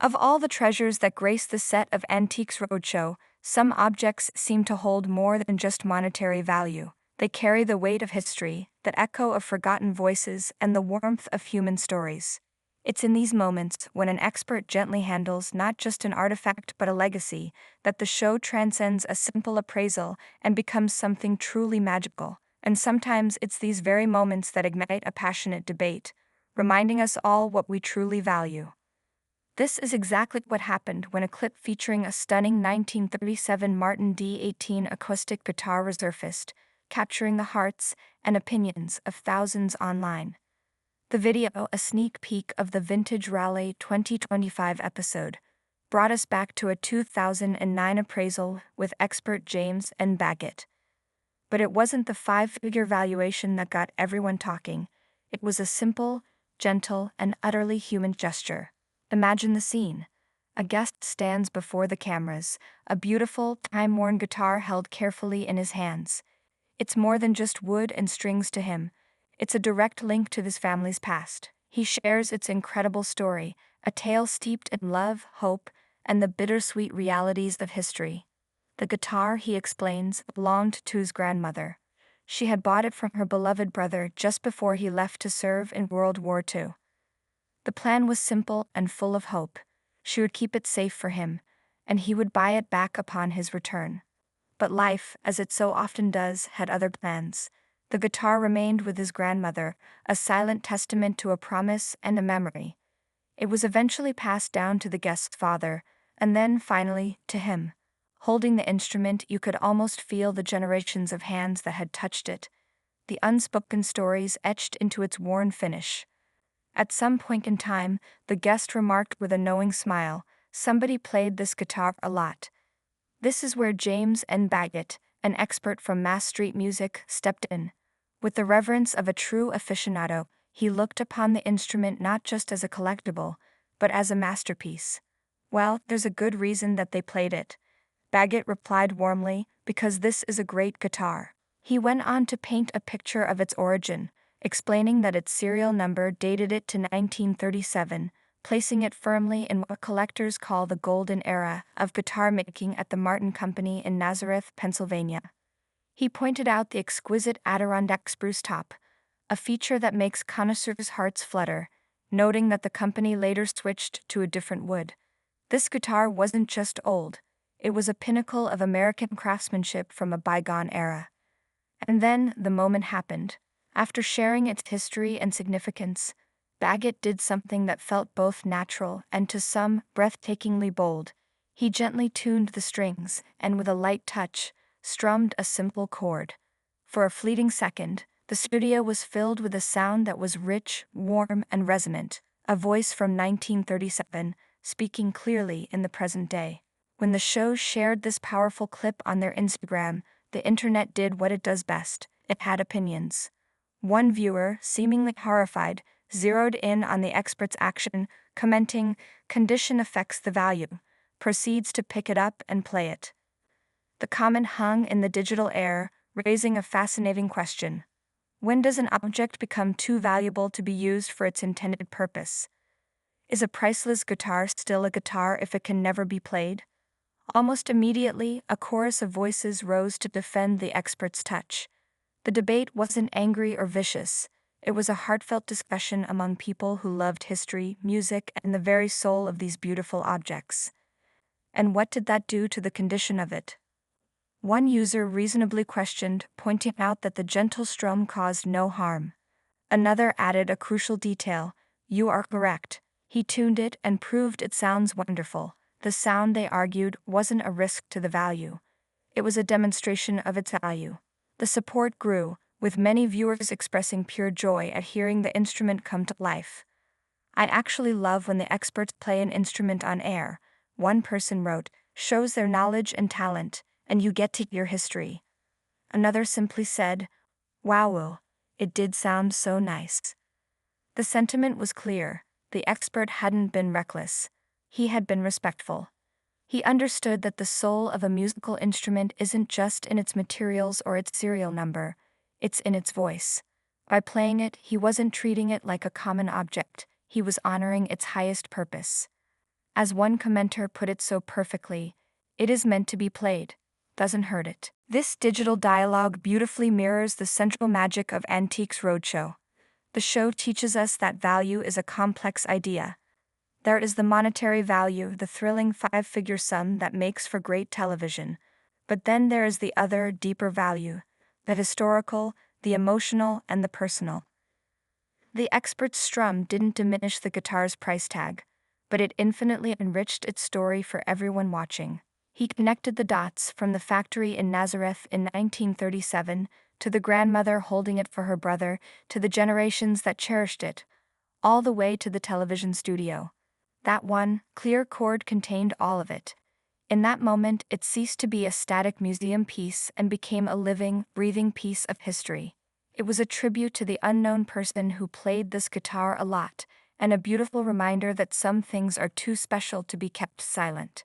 Of all the treasures that grace the set of Antiques Roadshow, some objects seem to hold more than just monetary value. They carry the weight of history, the echo of forgotten voices, and the warmth of human stories. It's in these moments, when an expert gently handles not just an artifact but a legacy, that the show transcends a simple appraisal and becomes something truly magical. And sometimes it's these very moments that ignite a passionate debate, reminding us all what we truly value. This is exactly what happened when a clip featuring a stunning 1937 Martin D18 acoustic guitar resurfaced, capturing the hearts and opinions of thousands online. The video, a sneak peek of the Vintage Raleigh 2025 episode, brought us back to a 2009 appraisal with expert James N. Baggett. But it wasn't the five-figure valuation that got everyone talking. It was a simple, gentle, and utterly human gesture. Imagine the scene. A guest stands before the cameras, a beautiful, time-worn guitar held carefully in his hands. It's more than just wood and strings to him. It's a direct link to his family's past. He shares its incredible story, a tale steeped in love, hope, and the bittersweet realities of history. The guitar, he explains, belonged to his grandmother. She had bought it from her beloved brother just before he left to serve in World War II. The plan was simple and full of hope. She would keep it safe for him, and he would buy it back upon his return. But life, as it so often does, had other plans. The guitar remained with his grandmother, a silent testament to a promise and a memory. It was eventually passed down to the guest's father, and then, finally, to him. Holding the instrument, you could almost feel the generations of hands that had touched it, the unspoken stories etched into its worn finish. At some point in time, the guest remarked with a knowing smile, "Somebody played this guitar a lot." This is where James N. Baggett, an expert from Mass Street Music, stepped in. With the reverence of a true aficionado, he looked upon the instrument not just as a collectible, but as a masterpiece. "Well, there's a good reason that they played it," Baggett replied warmly, "because this is a great guitar." He went on to paint a picture of its origin, explaining that its serial number dated it to 1937, placing it firmly in what collectors call the golden era of guitar making at the Martin Company in Nazareth, Pennsylvania. He pointed out the exquisite Adirondack spruce top, a feature that makes connoisseurs' hearts flutter, noting that the company later switched to a different wood. This guitar wasn't just old, it was a pinnacle of American craftsmanship from a bygone era. And then the moment happened. After sharing its history and significance, Baggett did something that felt both natural and to some breathtakingly bold. He gently tuned the strings and with a light touch, strummed a simple chord. For a fleeting second, the studio was filled with a sound that was rich, warm, and resonant, a voice from 1937, speaking clearly in the present day. When the show shared this powerful clip on their Instagram, the internet did what it does best. It had opinions. One viewer, seemingly horrified, zeroed in on the expert's action, commenting, "Condition affects the value," proceeds to pick it up and play it. The comment hung in the digital air, raising a fascinating question. When does an object become too valuable to be used for its intended purpose? Is a priceless guitar still a guitar if it can never be played? Almost immediately, a chorus of voices rose to defend the expert's touch. The debate wasn't angry or vicious. It was a heartfelt discussion among people who loved history, music, and the very soul of these beautiful objects. And what did that do to the condition of it? One user reasonably questioned, pointing out that the gentle strum caused no harm. Another added a crucial detail: "You are correct. He tuned it and proved it sounds wonderful." The sound, they argued, wasn't a risk to the value. It was a demonstration of its value. The support grew, with many viewers expressing pure joy at hearing the instrument come to life. "I actually love when the experts play an instrument on air," one person wrote, "shows their knowledge and talent, and you get to hear history." Another simply said, "Wow, it did sound so nice." The sentiment was clear. The expert hadn't been reckless. He had been respectful. He understood that the soul of a musical instrument isn't just in its materials or its serial number, it's in its voice. By playing it, he wasn't treating it like a common object, he was honoring its highest purpose. As one commenter put it so perfectly, "It is meant to be played. Doesn't hurt it." This digital dialogue beautifully mirrors the central magic of Antiques Roadshow. The show teaches us that value is a complex idea. There is the monetary value, the thrilling five-figure sum that makes for great television. But then there is the other, deeper value, the historical, the emotional, and the personal. The expert's strum didn't diminish the guitar's price tag, but it infinitely enriched its story for everyone watching. He connected the dots from the factory in Nazareth in 1937 to the grandmother holding it for her brother, to the generations that cherished it, all the way to the television studio. That one, clear chord contained all of it. In that moment, it ceased to be a static museum piece and became a living, breathing piece of history. It was a tribute to the unknown person who played this guitar a lot, and a beautiful reminder that some things are too special to be kept silent.